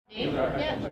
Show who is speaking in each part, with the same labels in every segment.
Speaker 1: Yeah.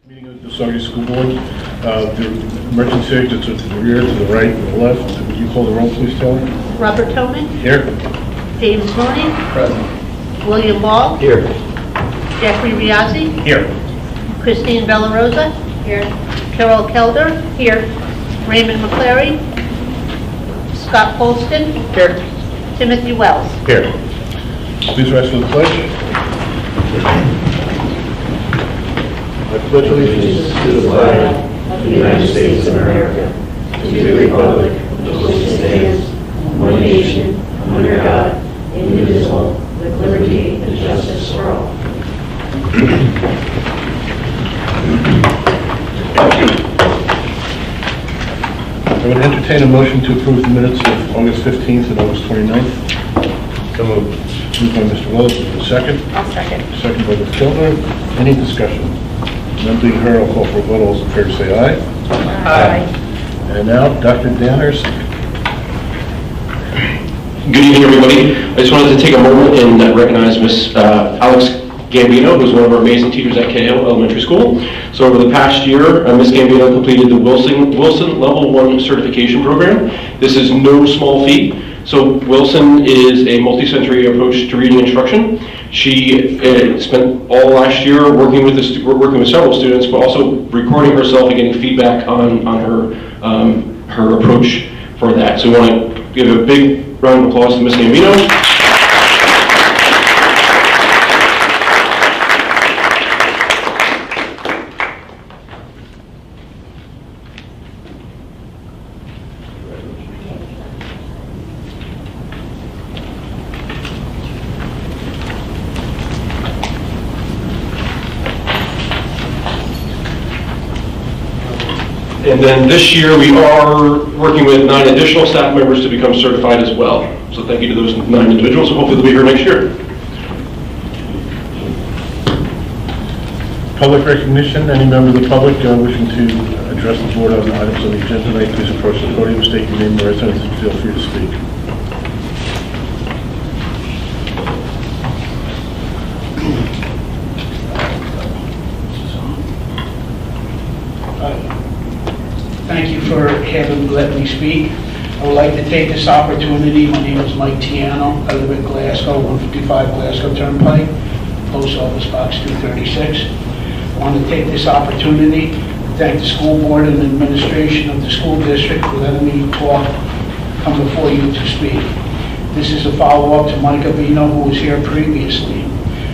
Speaker 1: Meeting of the Saugerties School Board. The emergency exits are to the rear, to the right, and the left. Would you call the roll, please, Taylor?
Speaker 2: Robert Tobin,
Speaker 1: Here.
Speaker 2: James Mooney,
Speaker 1: Present.
Speaker 2: William Ball,
Speaker 1: Here.
Speaker 2: Jeffrey Riazzi,
Speaker 1: Here.
Speaker 2: Christine Bellarosa, here, Carol Kelder, here, Raymond McClary, Scott Colston, here, Timothy Wells.
Speaker 1: Here. Please rise for the pledge. I pledge allegiance
Speaker 3: to the flag of the United States of America, to the republic for which it stands, one nation, under God, indivisible, with liberty and justice for all.
Speaker 1: I would entertain a motion to approve the minutes of August 15th and August 29th. So moved. Moved by Mr. Willis. Second?
Speaker 2: I'll second.
Speaker 1: Second by Ms. Kilmer. Any discussion? None being heard, I'll call for a vote. All those in favor say aye.
Speaker 2: Aye.
Speaker 1: And now, Dr. Danners.
Speaker 4: Good evening, everybody. I just wanted to take a moment and recognize Miss Alex Gambino, who's one of our amazing teachers at KO Elementary School. So over the past year, Miss Gambino completed the Wilson Level 1 certification program. This is no small feat. So Wilson is a multi-sensory approach to reading instruction. She spent all last year working with several students, but also recording herself and getting feedback on her approach for that. So we want to give a big round of applause to Ms. Gambino. And then this year, we are working with 9 additional staff members to become certified as well. So thank you to those 9 individuals, and hopefully they'll be here next year.
Speaker 1: Public recognition. Any member of the public wishing to address the board on items on the agenda tonight, please approach the podium, state your name and residence, and feel free to speak.
Speaker 5: Thank you for letting me speak. I would like to take this opportunity. My name is Mike Tiano. I live in Glasgow, 155 Glasgow Turnpike, Post Office Box 236. I want to take this opportunity to thank the school board and administration of the school district for letting me come before you to speak. This is a follow-up to Mike Avino, who was here previously.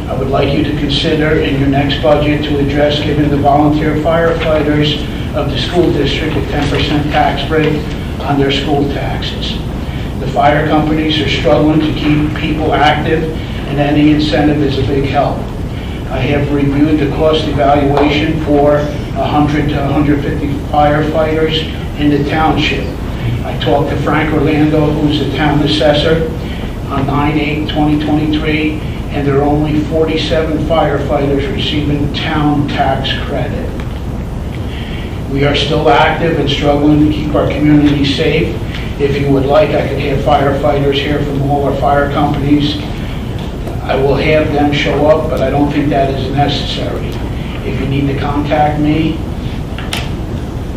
Speaker 5: I would like you to consider in your next budget to address giving the volunteer firefighters of the school district a 10% tax break on their school taxes. The fire companies are struggling to keep people active, and any incentive is a big help. I have reviewed the cost evaluation for 100 to 150 firefighters in the township. I talked to Frank Orlando, who's the town assessor, on 9/8/2023, and there are only 47 firefighters receiving town tax credit. We are still active and struggling to keep our community safe. If you would like, I could have firefighters here from all our fire companies. I will have them show up, but I don't think that is necessary. If you need to contact me,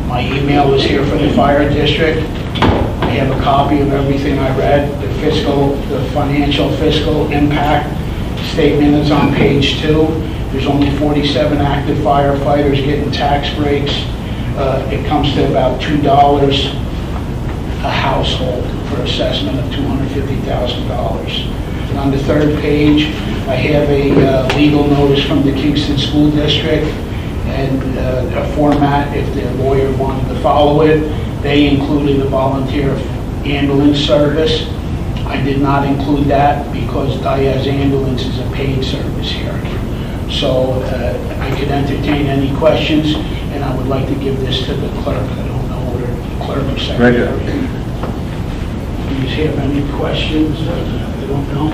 Speaker 5: my email is here for the fire district. I have a copy of everything I read. The financial fiscal impact statement is on page 2. There's only 47 active firefighters getting tax breaks. It comes to about $2 a household for assessment of $250,000. And on the 3rd page, I have a legal notice from the Kingston School District and a format if the lawyer wanted to follow it. They included a volunteer ambulance service. I did not include that because Diaz Ambulance is a paid service here. So I could entertain any questions, and I would like to give this to the clerk. I don't know whether the clerk or secretary.
Speaker 1: Right here.
Speaker 5: Do you have any questions? I don't know.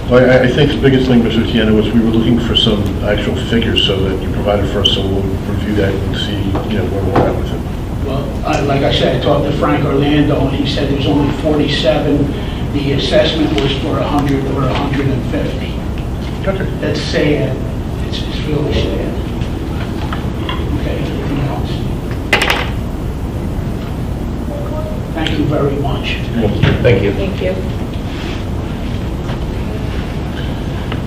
Speaker 1: Well, I think the biggest thing, Mr. Tiano, was we were looking for some actual figures so that you provided for us, so we'll review that and see, where we're at with it.
Speaker 5: Well, like I said, I talked to Frank Orlando, and he said there's only 47. The assessment was for 100 or 150.
Speaker 1: Okay.
Speaker 5: That's sad. It's really sad.
Speaker 4: Thank you.
Speaker 3: Thank you.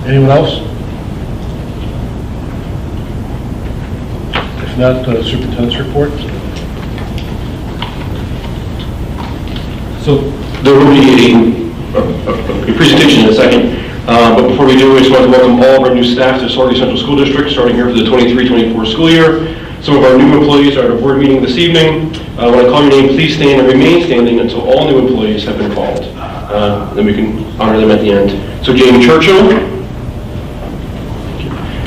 Speaker 1: Anyone else? If not, superintendent's report.
Speaker 4: So there will be a presentation in a second, but before we do, I just want to welcome all of our new staff to Saugerties Central School District, starting here for the 23-24 school year. Some of our new employees are at a board meeting this evening. When I call your name, please stand and remain standing until all new employees have been called. Then we can honor them at the end. So Jamie Churchill,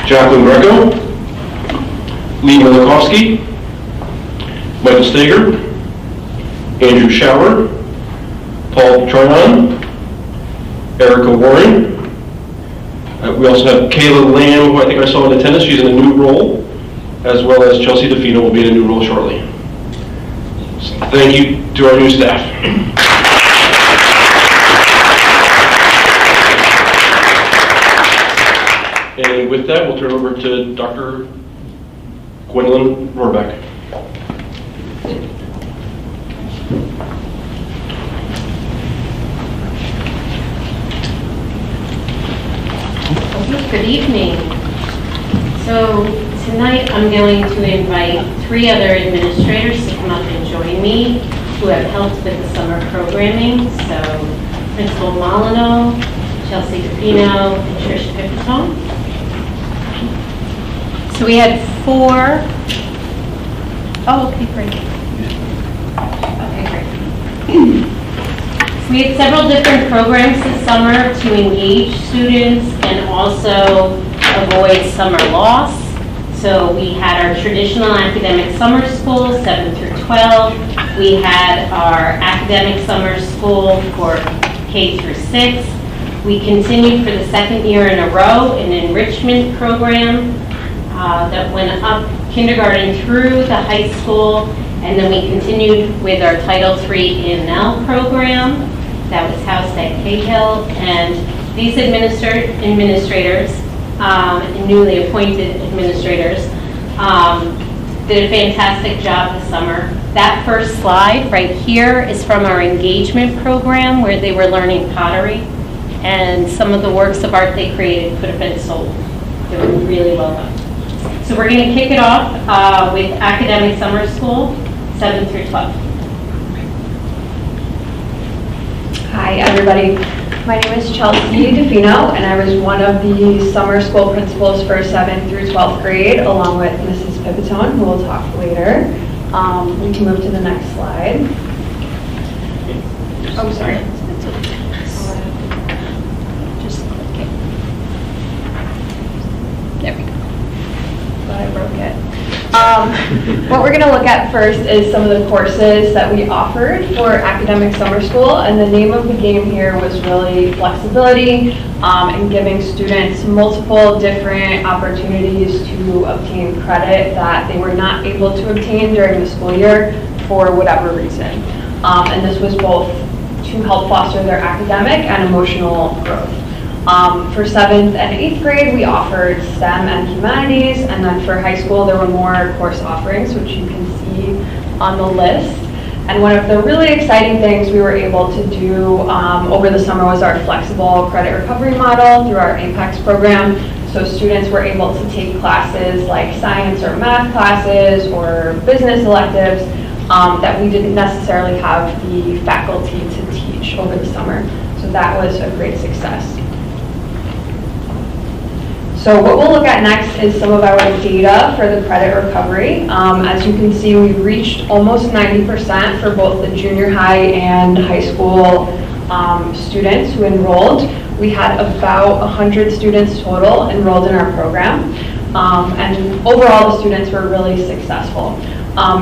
Speaker 4: Jacqueline Greco, Lee Milikowski, Michael Stager, Andrew Schauer, Paul Tryon, Erica Warren. We also have Kayla Lamb, who I think I saw in attendance. She's in a new role, as well as Chelsea DeFino will be in a new role shortly. So thank you to our new staff. And with that, we'll turn over to Dr. Gwendolyn Rohrbeck.
Speaker 6: Good evening. So tonight I'm going to invite 3 other administrators to come up and join me who have helped with the summer programming. So Principal Molyneux, Chelsea DePino, and Trish Pipitone. So we had 4. Oh, okay, great. Okay, great. We had several different programs this summer to engage students and also avoid summer loss. So we had our traditional academic summer school, 7 through 12. We had our academic summer school for K through 6. We continued for the 2nd year in a row an enrichment program that went up kindergarten through the high school. And then we continued with our Title III E&L program that was housed at Cahill. And these administrators, newly appointed administrators, did a fantastic job this summer. That first slide right here is from our engagement program where they were learning pottery. And some of the works of art they created could have been sold. They were really well done. So we're going to kick it off with academic summer school, 7 through 12.
Speaker 7: Hi, everybody. My name is Chelsea DeFino, and I was one of the summer school principals for 7th through 12th grade, along with Mrs. Pipitone, who will talk later. We can move to the next slide. Oh, sorry.
Speaker 6: Just click it. There we go.
Speaker 7: Thought I broke it. What we're going to look at first is some of the courses that we offered for academic summer school, and the name of the game here was really flexibility and giving students multiple different opportunities to obtain credit that they were not able to obtain during the school year for whatever reason. And this was both to help foster their academic and emotional growth. For 7th and 8th grade, we offered STEM and humanities, and then for high school, there were more course offerings, which you can see on the list. And one of the really exciting things we were able to do over the summer was our flexible credit recovery model through our APEX program. So students were able to take classes like science or math classes or business electives that we didn't necessarily have the faculty to teach over the summer. So that was a great success. So what we'll look at next is some of our data for the credit recovery. As you can see, we've reached almost 90% for both the junior high and high school students who enrolled. We had about 100 students total enrolled in our program. And overall, the students were really successful.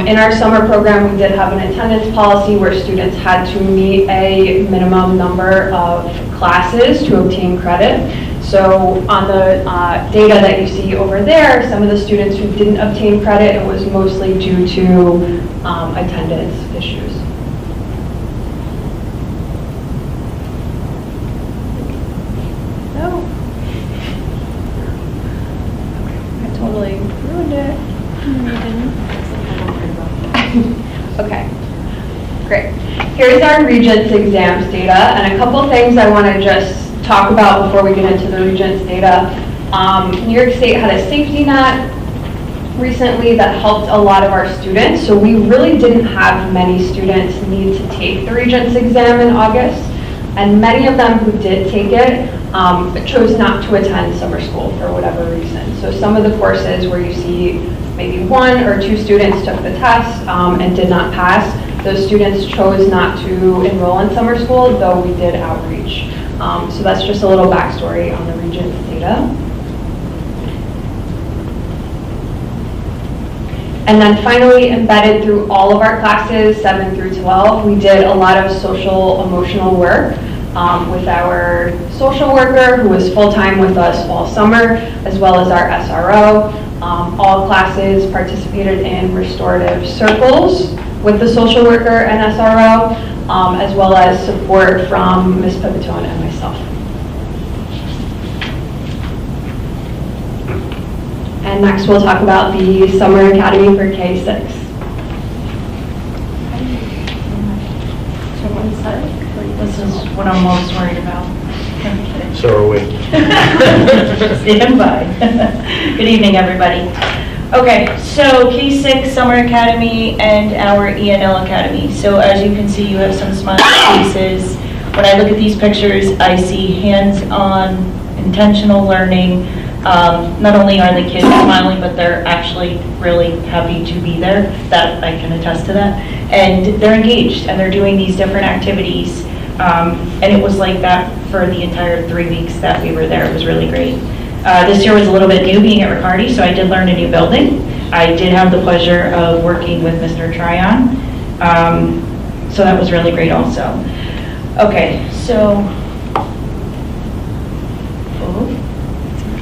Speaker 7: In our summer program, we did have an attendance policy where students had to meet a minimum number of classes to obtain credit. So on the data that you see over there, some of the students who didn't obtain credit, it was mostly due to attendance issues. Oh, I totally ruined it. Okay. Great. Here's our Regents exams data, and a couple things I want to just talk about before we get into the Regents data. New York State had a safety net recently that helped a lot of our students, so we really didn't have many students need to take the Regents exam in August, and many of them who did take it chose not to attend summer school for whatever reason. So some of the courses where you see maybe 1 or 2 students took the test and did not pass, those students chose not to enroll in summer school, though we did outreach. So that's just a little backstory on the Regents data. And then finally, embedded through all of our classes, 7 through 12, we did a lot of social emotional work with our social worker who was full-time with us all summer, as well as our SRO. All classes participated in restorative circles with the social worker and SRO, as well as support from Ms. Pipitone and myself. And next we'll talk about the Summer Academy for K-6.
Speaker 3: This is what I'm most worried about.
Speaker 1: So are we.
Speaker 3: Stand by. Good evening, everybody. Okay, so K-6 Summer Academy and our ENL Academy. So as you can see, you have some smiley faces. When I look at these pictures, I see hands-on, intentional learning. Not only are the kids smiling, but they're actually really happy to be there. That I can attest to that. And they're engaged, and they're doing these different activities. And it was like that for the entire 3 weeks that we were there. It was really great. This year was a little bit new being at Riccardi, so I did learn a new building. I did have the pleasure of working with Mr. Tryon. So that was really great also. Okay, so.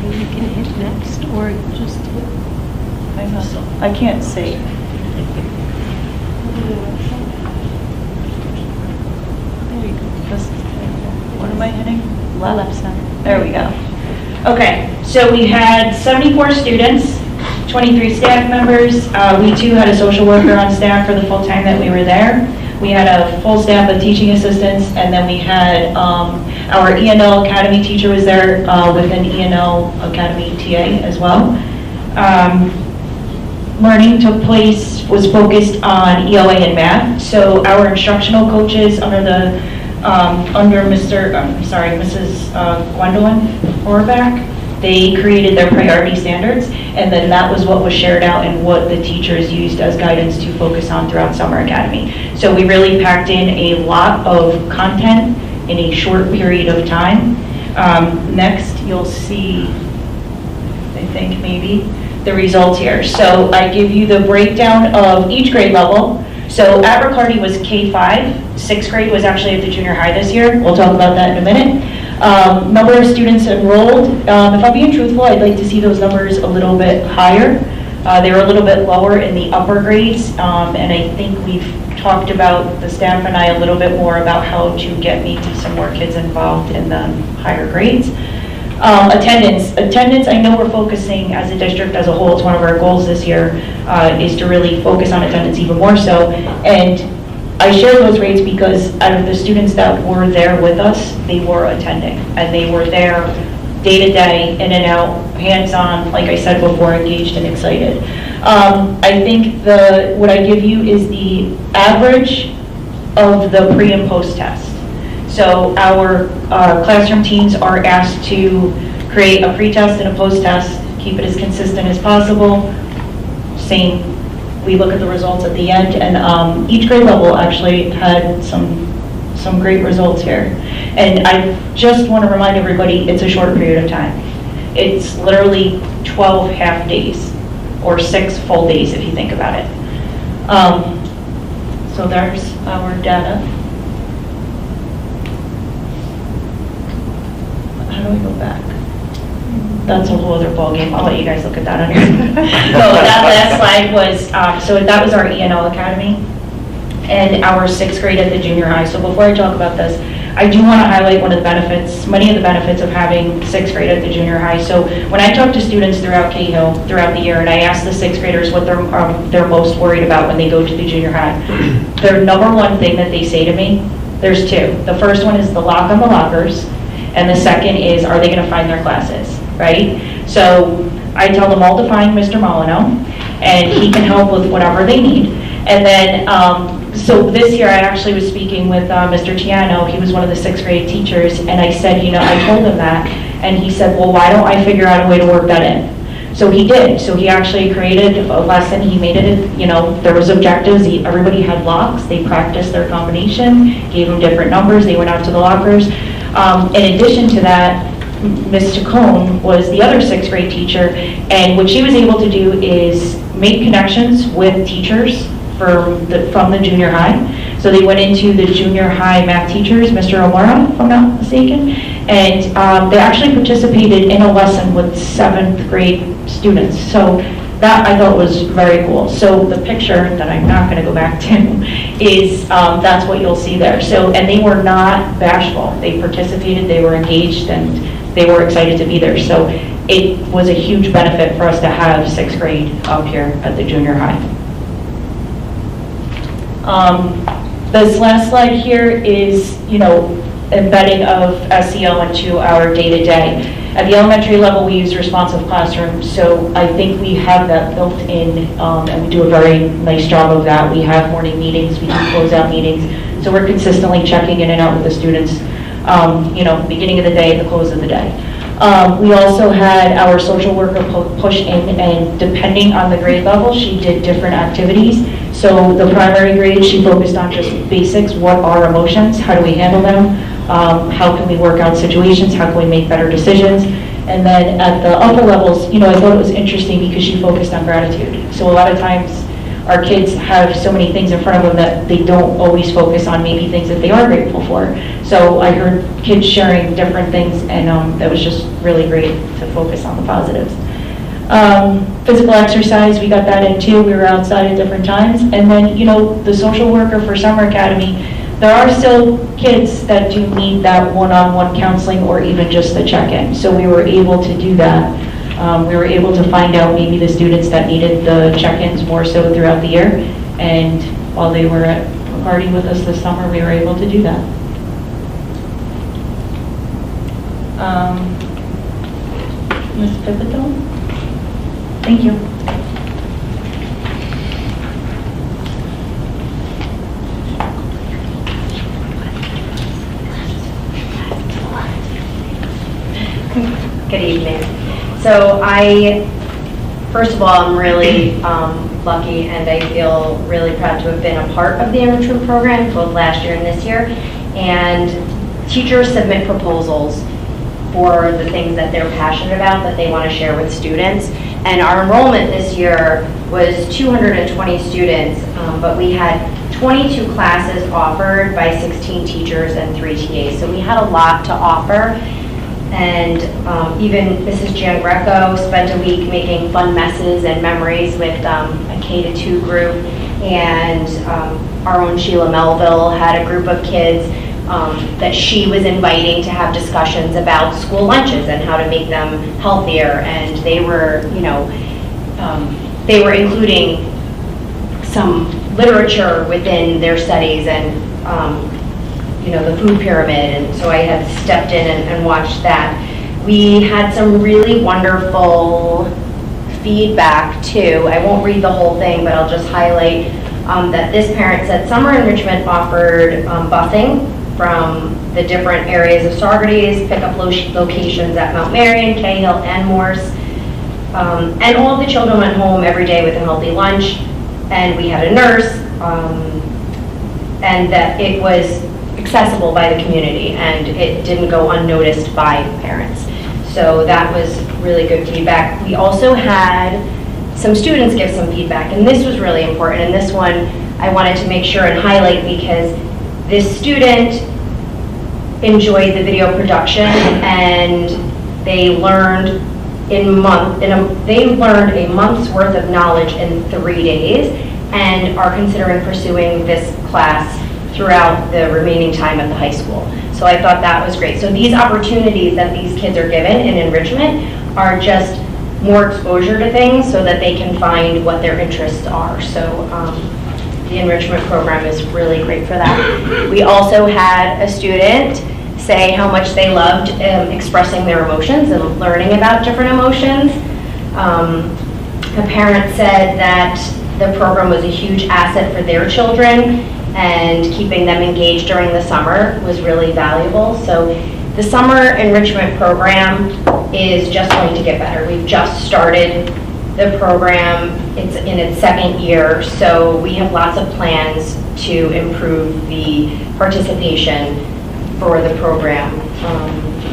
Speaker 2: You can hit next or just
Speaker 3: I can't see. There you go. What am I hitting? Left side. There we go. Okay, so we had 74 students, 23 staff members. We too had a social worker on staff for the full time that we were there. We had a full staff of teaching assistants, and then we had our ENL Academy teacher was there with an ENL Academy TA as well. Learning took place, was focused on ELA and math. So our instructional coaches under Mrs. Gwendolyn Horvath, they created their priority standards, and then that was what was shared out and what the teachers used as guidance to focus on throughout Summer Academy. So we really packed in a lot of content in a short period of time. Next, you'll see, I think maybe, the results here. So I give you the breakdown of each grade level. So at Riccardi was K-5, 6th grade was actually at the junior high this year. We'll talk about that in a minute. Number of students enrolled, if I'm being truthful, I'd like to see those numbers a little bit higher. They were a little bit lower in the upper grades, and I think we've talked about, the staff and I, a little bit more about how to get maybe some more kids involved in the higher grades. Attendance, I know we're focusing as a district as a whole, it's one of our goals this year, is to really focus on attendance even more so. And I share those rates because out of the students that were there with us, they were attending, and they were there day to day, in and out, hands-on, like I said before, engaged and excited. I think what I give you is the average of the pre and post test. So our classroom teams are asked to create a pre-test and a post-test, keep it as consistent as possible. Same, we look at the results at the end, and each grade level actually had some great results here. And I just want to remind everybody, it's a short period of time. It's literally 12 half days, or 6 full days if you think about it. So there's our data. How do we go back? That's a whole other ballgame. I'll let you guys look at that on your. No, that last slide was, so that was our ENL Academy and our 6th grade at the junior high. So before I talk about this,
Speaker 8: I do want to highlight one of the benefits, many of the benefits of having sixth grade at the junior high. So when I talk to students throughout Cahill, throughout the year, and I ask the sixth graders what they're most worried about when they go to the junior high, their number one thing that they say to me, there's two. The first one is the lock on the lockers, and the second is, are they going to find their classes, right? So I tell them all to find Mr. Molyneux, and he can help with whatever they need. And then, so this year I actually was speaking with Mr. Tiano. He was one of the sixth grade teachers, and I said, I told him that, and he said, well, why don't I figure out a way to work that in? So he did. So he actually created a lesson. He made it, there was objectives. Everybody had locks. They practiced their combination, gave them different numbers. They went out to the lockers. In addition to that, Ms. Chacon was the other sixth grade teacher, and what she was able to do is make connections with teachers from the junior high. So they went into the junior high math teachers, Mr. O'Mara, if I'm not mistaken, and they actually participated in a lesson with seventh grade students. So that I thought was very cool. So the picture that I'm not going to go back to is that's what you'll see there. So, and they were not bashful. They participated, they were engaged, and they were excited to be there. So it was a huge benefit for us to have sixth grade up here at the junior high. This last slide here is, embedding of SEL into our day-to-day. At the elementary level, we use responsive classrooms, so I think we have that built in, and we do a very nice job of that. We have morning meetings, we do closeout meetings, so we're consistently checking in and out with the students, beginning of the day, the close of the day. We also had our social worker push in, and depending on the grade level, she did different activities. So the primary grade, she focused on just basics. What are emotions? How do we handle them? How can we work out situations? How can we make better decisions? And then at the upper levels, I thought it was interesting because she focused on gratitude. So a lot of times our kids have so many things in front of them that they don't always focus on maybe things that they are grateful for. So I heard kids sharing different things, and that was just really great to focus on the positives. Physical exercise, we got that in too. We were outside at different times. And then, the social worker for Summer Academy, there are still kids that do need that one-on-one counseling or even just the check-in. So we were able to do that. We were able to find out maybe the students that needed the check-ins more so throughout the year. And while they were at a party with us this summer, we were able to do that. Ms. Pipito? Thank you.
Speaker 9: Good evening. So first of all, I'm really lucky, and I feel really proud to have been a part of the enrichment program both last year and this year. And teachers submit proposals for the things that they're passionate about that they want to share with students. And our enrollment this year was 220 students, but we had 22 classes offered by 16 teachers and 3 TAs. So we had a lot to offer. And even Mrs. Jan Greco spent a week making fun messes and memories with a K-2 group. And our own Sheila Melville had a group of kids that she was inviting to have discussions about school lunches and how to make them healthier. And they were, they were including some literature within their studies and, the food pyramid. And so I had stepped in and watched that. We had some really wonderful feedback too. I won't read the whole thing, but I'll just highlight that this parent said summer enrichment offered busing from the different areas of Saugerties, pickup locations at Mount Marion, Cahill, and Morse. And all of the children went home every day with a healthy lunch, and we had a nurse, and that it was accessible by the community, and it didn't go unnoticed by parents. So that was really good feedback. We also had some students give some feedback, and this was really important, and this one I wanted to make sure and highlight because this student enjoyed the video production, and they learned a month's worth of knowledge in 3 days, and are considering pursuing this class throughout the remaining time at the high school. So I thought that was great. So these opportunities that these kids are given in enrichment are just more exposure to things so that they can find what their interests are. So the enrichment program is really great for that. We also had a student say how much they loved expressing their emotions and learning about different emotions. A parent said that the program was a huge asset for their children, and keeping them engaged during the summer was really valuable. So the summer enrichment program is just going to get better. We've just started the program. It's in its second year, so we have lots of plans to improve the participation for the program.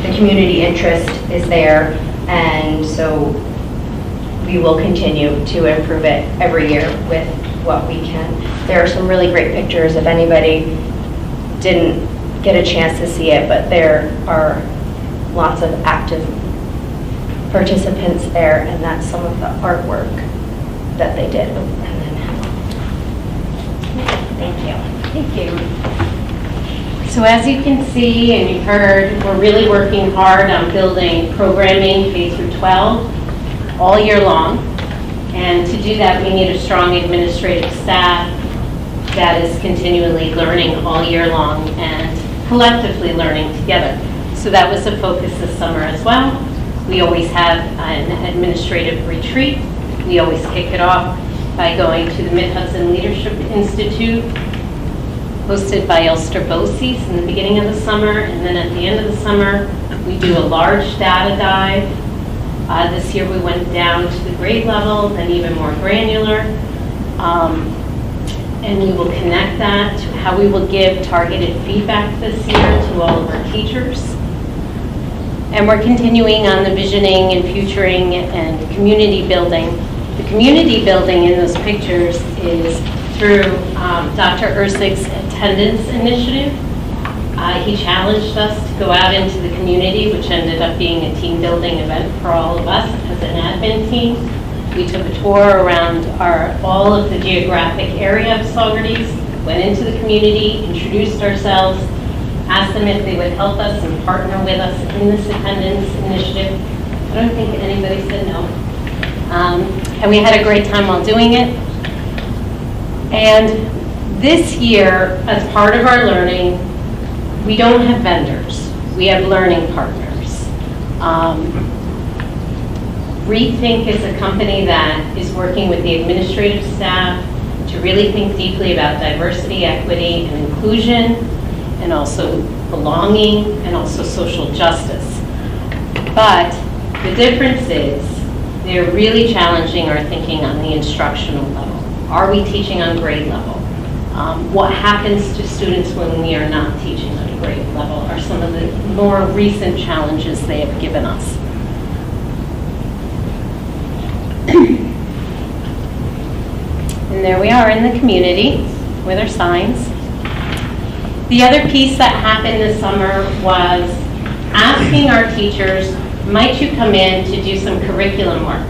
Speaker 9: The community interest is there, and so we will continue to improve it every year with what we can. There are some really great pictures if anybody didn't get a chance to see it, but there are lots of active participants there, and that's some of the artwork that they did.
Speaker 6: Thank you. Thank you. So as you can see and you heard, we're really working hard on building programming K through 12 all year long. And to do that, we need a strong administrative staff that is continually learning all year long and collectively learning together. So that was a focus this summer as well. We always have an administrative retreat. We always kick it off by going to the Mid-Hudson Leadership Institute, hosted by Elster Bosis in the beginning of the summer, and then at the end of the summer, we do a large data dive. This year we went down to the grade level, then even more granular, and we will connect that to how we will give targeted feedback this year to all of our teachers. And we're continuing on the visioning and futuring and community building. The community building in those pictures is through Dr. Ersig's attendance initiative. He challenged us to go out into the community, which ended up being a team building event for all of us as an admin team. We took a tour around all of the geographic area of Saugerties, went into the community, introduced ourselves, asked them if they would help us and partner with us in this attendance initiative. I don't think anybody said no. And we had a great time while doing it. And this year, as part of our learning, we don't have vendors. We have learning partners. Rethink is a company that is working with the administrative staff to really think deeply about diversity, equity, and inclusion, and also belonging, and also social justice. But the difference is they're really challenging our thinking on the instructional level. Are we teaching on grade level? What happens to students when we are not teaching on a grade level are some of the more recent challenges they have given us. And there we are in the community with our signs. The other piece that happened this summer was asking our teachers, might you come in to do some curriculum work?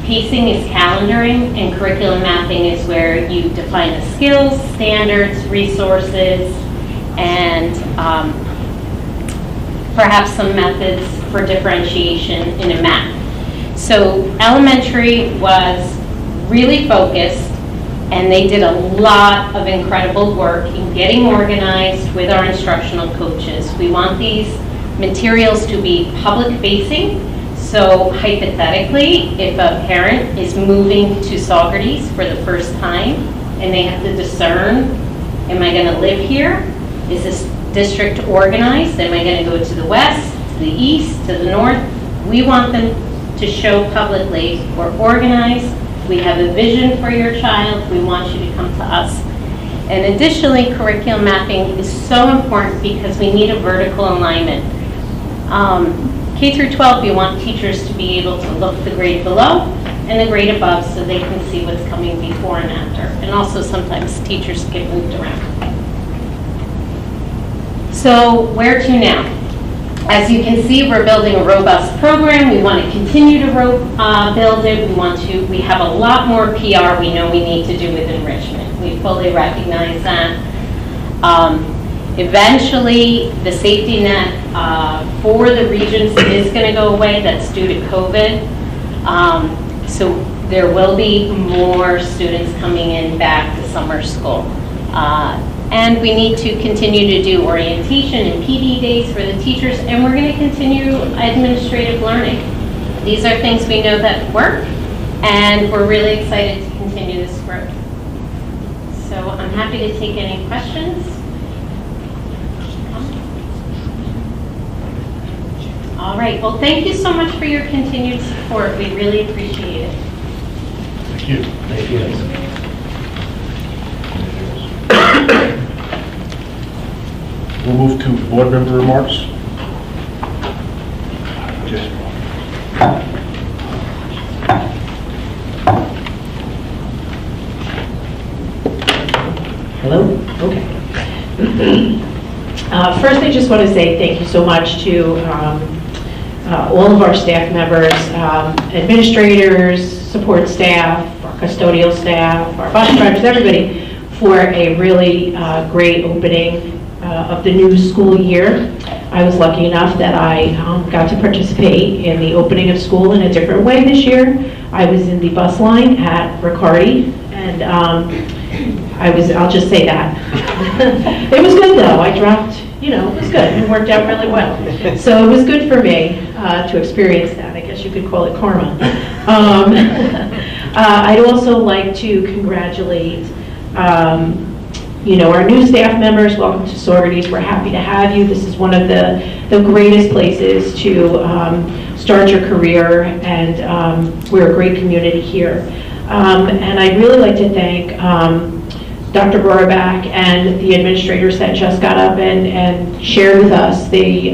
Speaker 6: Pacing is calendaring, and curriculum mapping is where you define the skills, standards, resources, and perhaps some methods for differentiation in a map. So elementary was really focused, and they did a lot of incredible work in getting organized with our instructional coaches. We want these materials to be public-facing. So hypothetically, if a parent is moving to Saugerties for the first time and they have to discern, am I going to live here? Is this district organized? Am I going to go to the west, to the east, to the north? We want them to show publicly, we're organized, we have a vision for your child, we want you to come to us. And additionally, curriculum mapping is so important because we need a vertical alignment. K through 12, you want teachers to be able to look the grade below and the grade above so they can see what's coming before and after. And also sometimes teachers get moved around. So where to now? As you can see, we're building a robust program. We want to continue to build it. We have a lot more PR we know we need to do with enrichment. We fully recognize that. Eventually, the safety net for the regions is going to go away. That's due to COVID. So there will be more students coming in back to summer school. And we need to continue to do orientation and PD days for the teachers, and we're going to continue administrative learning. These are things we know that work, and we're really excited to continue this growth. So I'm happy to take any questions. All right, well, thank you so much for your continued support. We really appreciate it.
Speaker 1: Thank you.
Speaker 4: Thank you.
Speaker 1: We'll move to board member remarks.
Speaker 10: Hello? Okay. First, I just want to say thank you so much to all of our staff members, administrators, support staff, our custodial staff, our bus drivers, everybody, for a really great opening of the new school year. I was lucky enough that I got to participate in the opening of school in a different way this year. I was in the bus line at Riccardi, and I'll just say that. It was good though. I dropped, it was good. It worked out really well. So it was good for me to experience that. I guess you could call it karma. I'd also like to congratulate our new staff members. Welcome to Saugerties. We're happy to have you. This is one of the greatest places to start your career, and we're a great community here. And I'd really like to thank Dr. Borabak and the administrators that just got up and shared with us the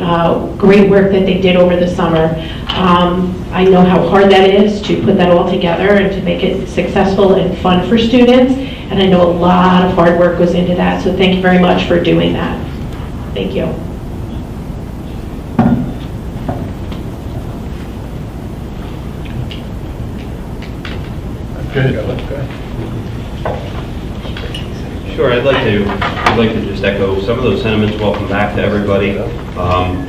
Speaker 10: great work that they did over the summer. I know how hard that is to put that all together and to make it successful and fun for students, and I know a lot of hard work goes into that, so thank you very much for doing that. Thank you.
Speaker 1: Go ahead.
Speaker 11: Sure, I'd like to just echo some of those sentiments. Welcome back to everybody.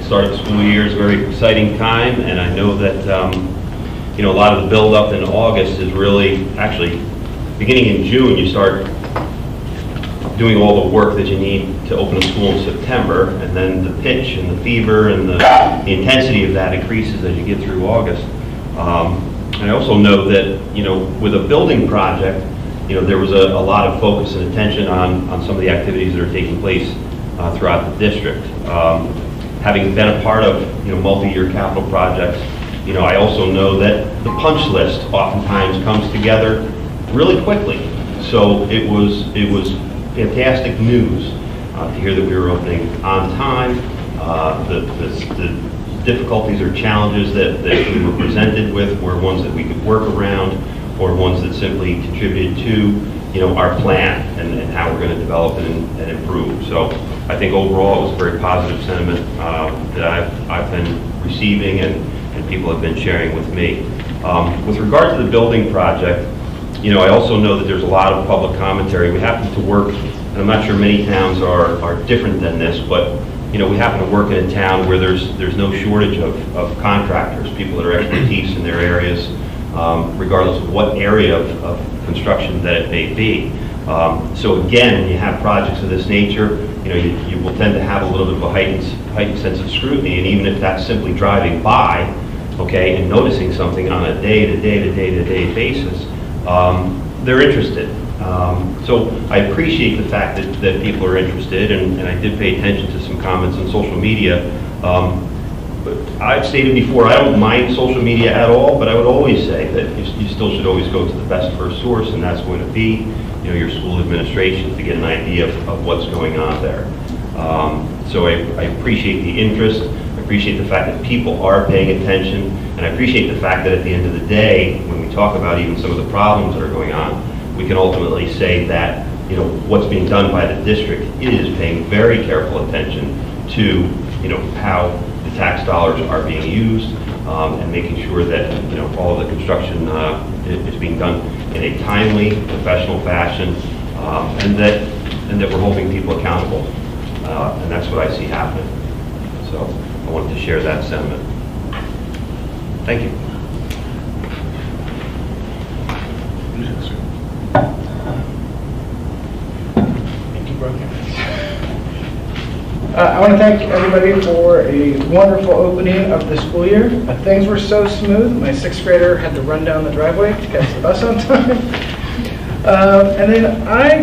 Speaker 11: Start of the school year is a very exciting time, and I know that a lot of the build-up in August is really, actually, beginning in June, you start doing all the work that you need to open a school in September, and then the pitch and the fever and the intensity of that increases as you get through August. And I also know that, with a building project, there was a lot of focus and attention on some of the activities that are taking place throughout the district. Having been a part of, multi-year capital projects, I also know that the punch list oftentimes comes together really quickly. So it was fantastic news to hear that we were opening on time. The difficulties or challenges that we were presented with were ones that we could work around, or ones that simply contributed to, our plan and how we're going to develop and improve. So I think overall it was a very positive sentiment that I've been receiving and people have been sharing with me. With regard to the building project, I also know that there's a lot of public commentary. We happen to work, and I'm not sure many towns are different than this, but we happen to work in a town where there's no shortage of contractors, people that are expertise in their areas, regardless of what area of construction that it may be. So again, when you have projects of this nature, you will tend to have a little bit of a heightened sense of scrutiny, and even if that's simply driving by, okay, and noticing something on a day-to-day basis, they're interested. So I appreciate the fact that people are interested, and I did pay attention to some comments on social media. But I've stated before, I don't mind social media at all, but I would always say that you still should always go to the best first source, and that's going to be, your school administration, to get an idea of what's going on there. So I appreciate the interest. I appreciate the fact that people are paying attention, and I appreciate the fact that at the end of the day, when we talk about even some of the problems that are going on, we can ultimately say that, what's being done by the district is paying very careful attention to, how the tax dollars are being used, and making sure that, all of the construction is being done in a timely, professional fashion, and that and that we're holding people accountable. And that's what I see happening. So I wanted to share that sentiment. Thank you.
Speaker 12: Thank you, Brogan. I want to thank everybody for a wonderful opening of the school year. Things were so smooth, my sixth grader had to run down the driveway to catch the bus on time. And then I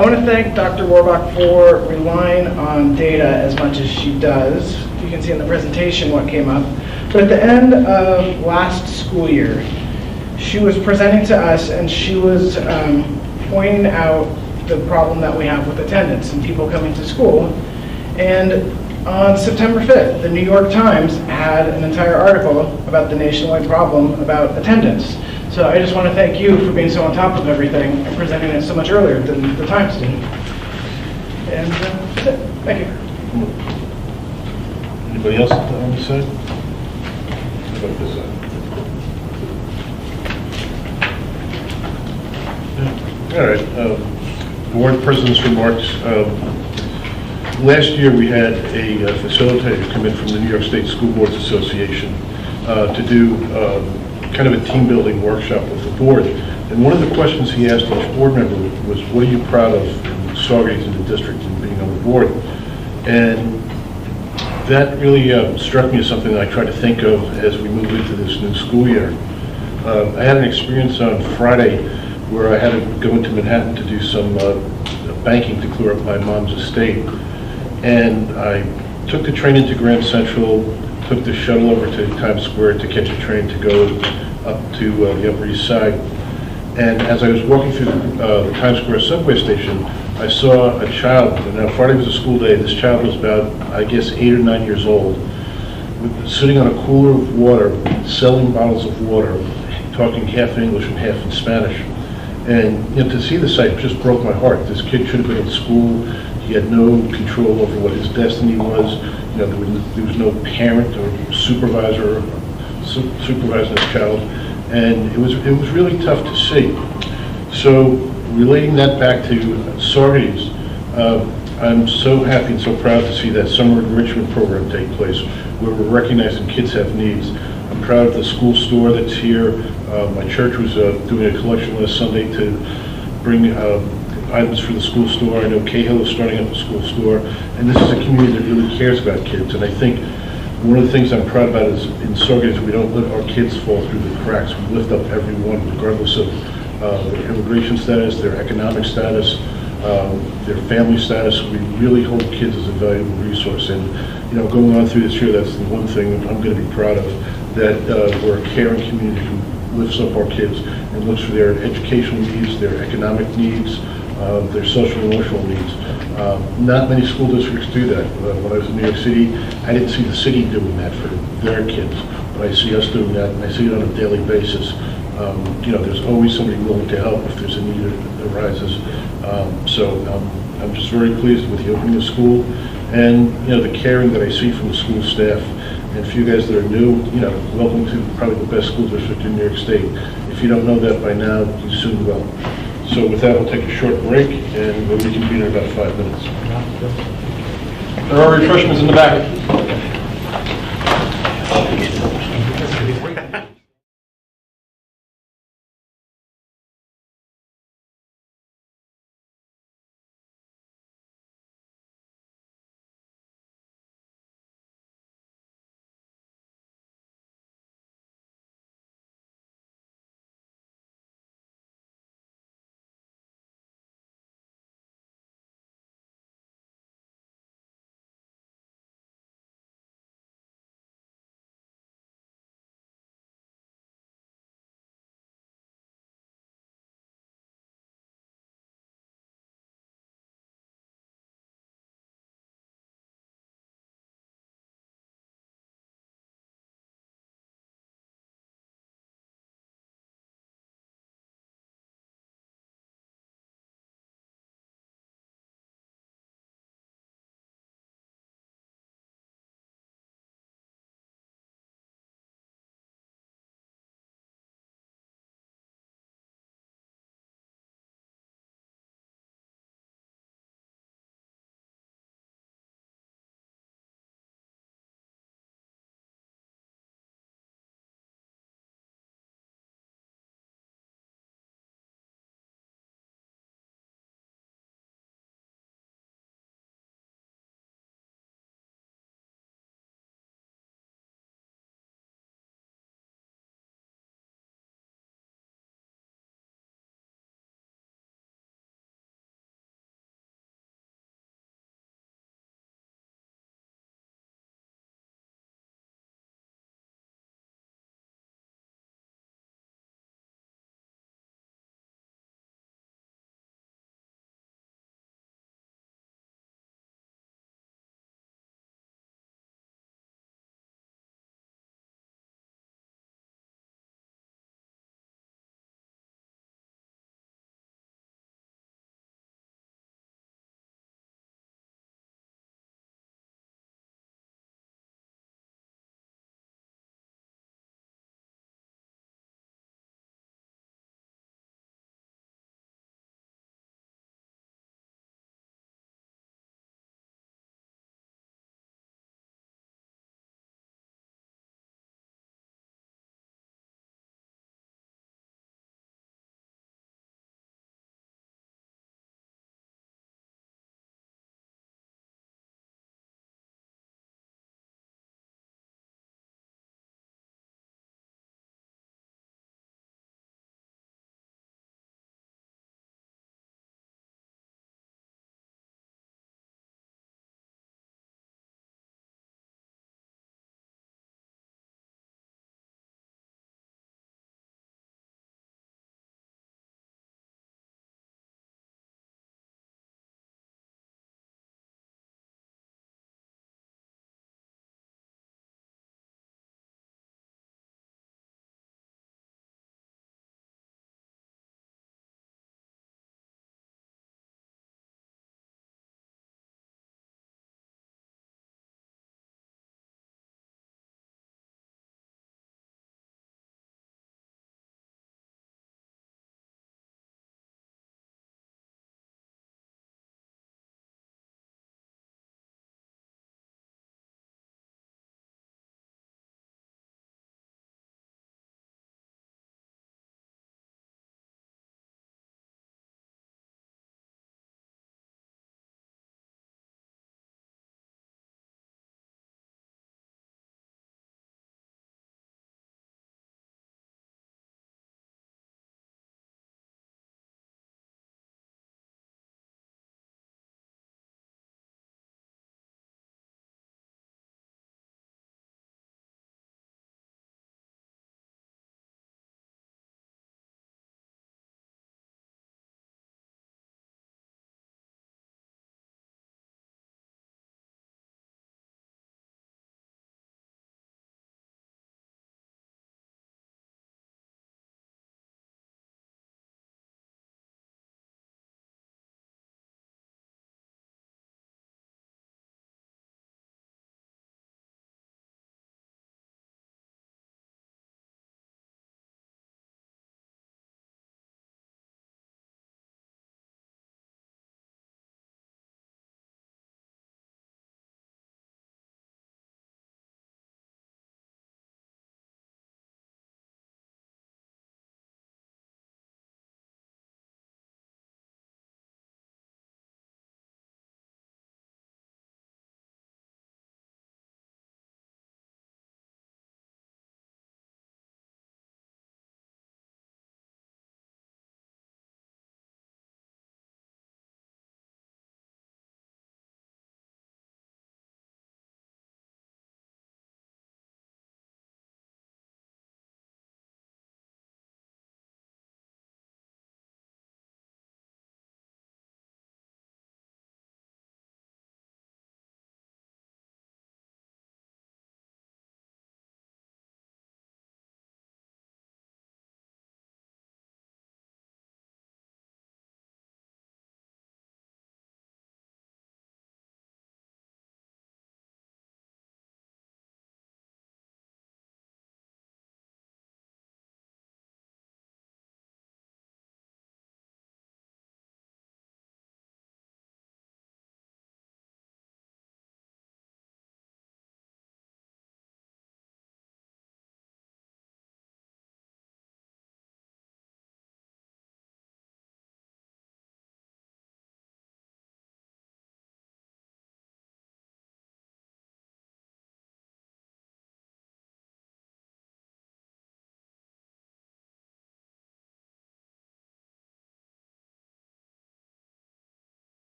Speaker 12: want to thank Dr. Warbach for relying on data as much as she does. You can see in the presentation what came up. But at the end of last school year, she was presenting to us and she was pointing out the problem that we have with attendance and people coming to school. And on September 5th, the New York Times had an entire article about the nationwide problem about attendance. So I just want to thank you for being so on top of everything and presenting it so much earlier than the Times did. And that's it. Thank you.
Speaker 1: Anybody else on this side? How about this side? Yeah. All right. Board President's remarks. Last year we had a facilitator come in from the New York State School Boards Association to do kind of a team building workshop with the board. And one of the questions he asked each board member was, what are you proud of in Saugerties in the district and being on the board? And that really struck me as something that I try to think of as we move into this new school year. I had an experience on Friday where I had to go into Manhattan to do some banking to clear up my mom's estate. And I took the train into Grand Central, took the shuttle over to Times Square to catch a train to go up to the Upper East Side. And as I was walking through the Times Square subway station, I saw a child, and now Friday was a school day, this child was about, I guess, 8 or 9 years old, sitting on a cooler of water, selling bottles of water, talking half in English and half in Spanish. And to see the sight just broke my heart. This kid should have been in school. He had no control over what his destiny was. There was no parent or supervisor supervising this child, and it was really tough to see. So relating that back to Saugerties, I'm so happy and so proud to see that summer enrichment program take place, where we're recognizing kids have needs. I'm proud of the school store that's here. My church was doing a collection last Sunday to bring items for the school store. I know Cahill is starting up a school store, and this is a community that really cares about kids. And I think one of the things I'm proud about is in Saugerties, we don't let our kids fall through the cracks. We lift up everyone, regardless of their immigration status, their economic status, their family status. We really hold kids as a valuable resource. And going on through this year, that's the one thing I'm going to be proud of, that we're a caring community who lifts up our kids and looks for their educational needs, their economic needs, their social and emotional needs. Not many school districts do that. When I was in New York City, I didn't see the city doing that for their kids, but I see us doing that, and I see it on a daily basis. There's always somebody willing to help if there's a need that arises. I'm just very pleased with the opening of school, and the caring that I see from the school staff. And for you guys that are new, welcome to probably the best school district in New York State. If you don't know that by now, you soon will. So with that, we'll take a short break, and we'll reconvene in about 5 minutes. There are refreshments in the back.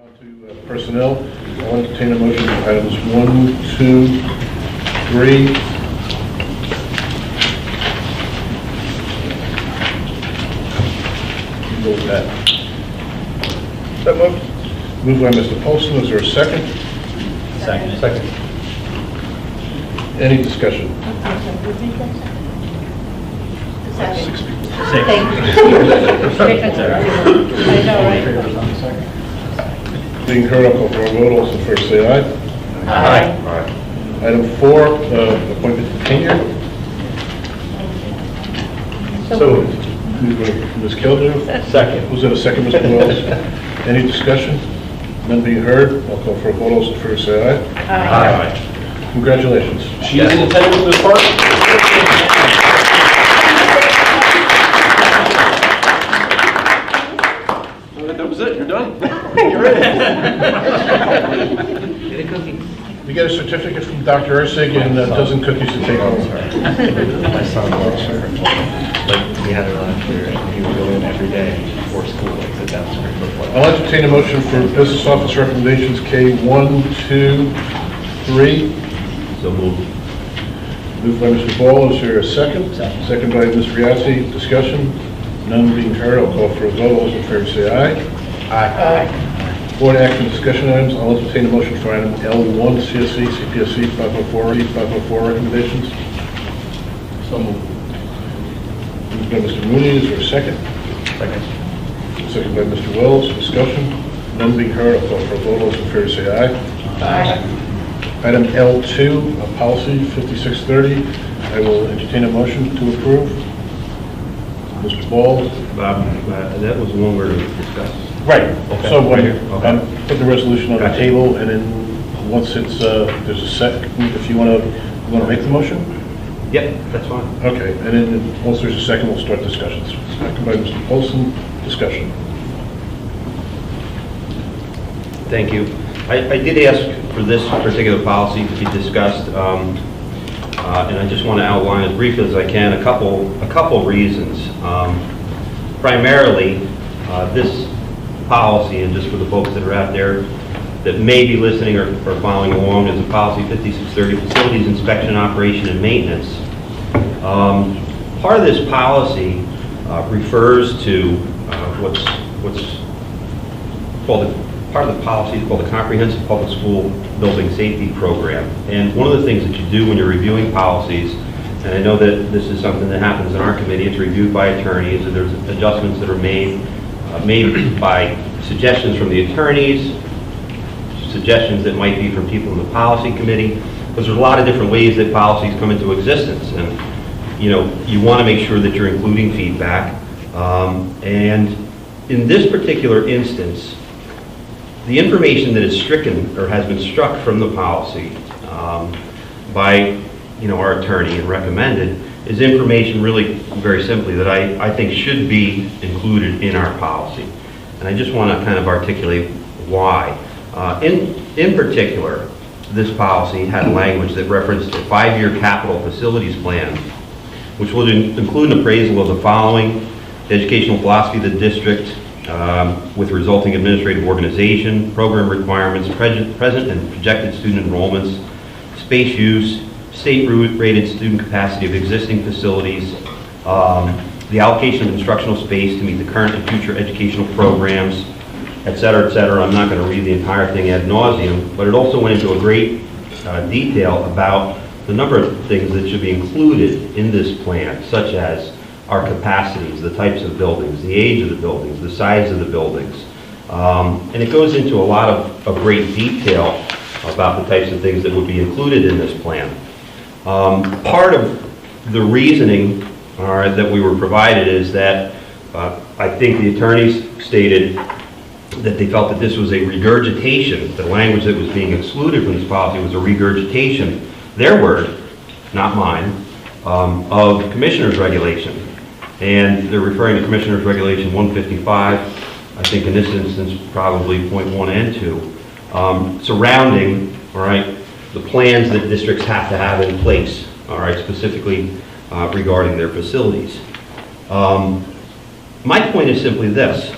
Speaker 1: On to personnel. I'll entertain a motion for items 1, 2, 3. Go with that.
Speaker 12: So moved.
Speaker 1: Moved by Mr. Polson. Is there a second?
Speaker 11: Second.
Speaker 1: Any discussion? Being heard, I'll call for a vote. All those in favor say aye. Item 4, appointment to tenure.
Speaker 11: So,
Speaker 1: Moved by Ms. Kilder.
Speaker 11: second.
Speaker 1: Was that a second, Mr. Wells? Any discussion? None being heard, I'll call for a vote. All those in favor say aye. Congratulations.
Speaker 4: She is in attendance, Ms. Park? That was it, you're done. You're in.
Speaker 1: You get a certificate from Dr. Ursig and a dozen cookies to take home.
Speaker 13: My son works here. Like, he had it last year, and he would go in every day before school, like, sit down, screen football.
Speaker 1: I'll entertain a motion for business office recommendations K1, 2, 3.
Speaker 11: So moved.
Speaker 1: Moved by Mr. Ball, is there a second? Second by Ms. Riazzi, discussion. None being heard, I'll call for a vote. All those in favor say aye. Board action discussion items, I'll entertain a motion for item L1, CSE, CPSC, 504, 504 recommendations.
Speaker 13: So moved.
Speaker 1: Moved by Mr. Mooney, is there a second? Second by Mr. Wells, discussion. None being heard, I'll call for a vote. All those in favor say aye. Item L2, policy 5630, I will entertain a motion to approve. Mr. Ball?
Speaker 11: That was one we're going to discuss.
Speaker 1: Right.
Speaker 11: Okay.
Speaker 1: So
Speaker 11: Right here. Okay.
Speaker 1: put the resolution on the
Speaker 11: Gotcha.
Speaker 1: table, and then once it's, there's a second, if you want to make the motion?
Speaker 11: Yep, that's fine.
Speaker 1: Okay, and then once there's a second, we'll start discussions. Second by Mr. Polson, discussion.
Speaker 11: Thank you. I did ask for this particular policy to be discussed, and I just want to outline as briefly as I can a couple reasons. Primarily, this policy, and just for the folks that are out there that may be listening or following along, is a policy 5630, facilities inspection, operation, and maintenance. Part of this policy refers to what's called part of the policy is called the Comprehensive Public School Building Safety Program. And one of the things that you do when you're reviewing policies, and I know that this is something that happens in our committee, it's reviewed by attorneys, and there's adjustments that are made by suggestions from the attorneys, suggestions that might be from people in the policy committee, because there's a lot of different ways that policies come into existence. And you want to make sure that you're including feedback. And in this particular instance, the information that is stricken or has been struck from the policy by our attorney and recommended is information really very simply that I think should be included in our policy. And I just want to kind of articulate why. In particular, this policy had language that referenced a 5-year capital facilities plan, which would include an appraisal of the following: the educational philosophy of the district, with resulting administrative organization, program requirements, present and projected student enrollments, space use, state-rated student capacity of existing facilities, the allocation of instructional space to meet the current and future educational programs, et cetera, et cetera. I'm not going to read the entire thing ad nauseum, but it also went into a great detail about the number of things that should be included in this plan, such as our capacities, the types of buildings, the age of the buildings, the size of the buildings. And it goes into a lot of great detail about the types of things that would be included in this plan. Part of the reasoning that we were provided is that I think the attorneys stated that they felt that this was a regurgitation, the language that was being excluded from this policy was a regurgitation, their word, not mine, of Commissioner's regulation. And they're referring to Commissioner's Regulation 155, I think in this instance probably .1 and 2, surrounding, the plans that districts have to have in place, specifically regarding their facilities. My point is simply this.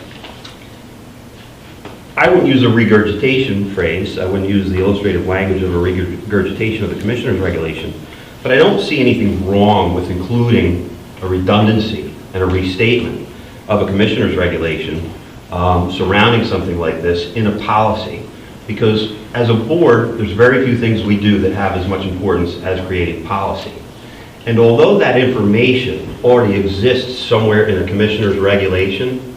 Speaker 11: I wouldn't use a regurgitation phrase, I wouldn't use the illustrative language of a regurgitation of the commissioner's regulation, but I don't see anything wrong with including a redundancy and a restatement of a commissioner's regulation surrounding something like this in a policy. Because as a board, there's very few things we do that have as much importance as creating policy. And although that information already exists somewhere in a commissioner's regulation,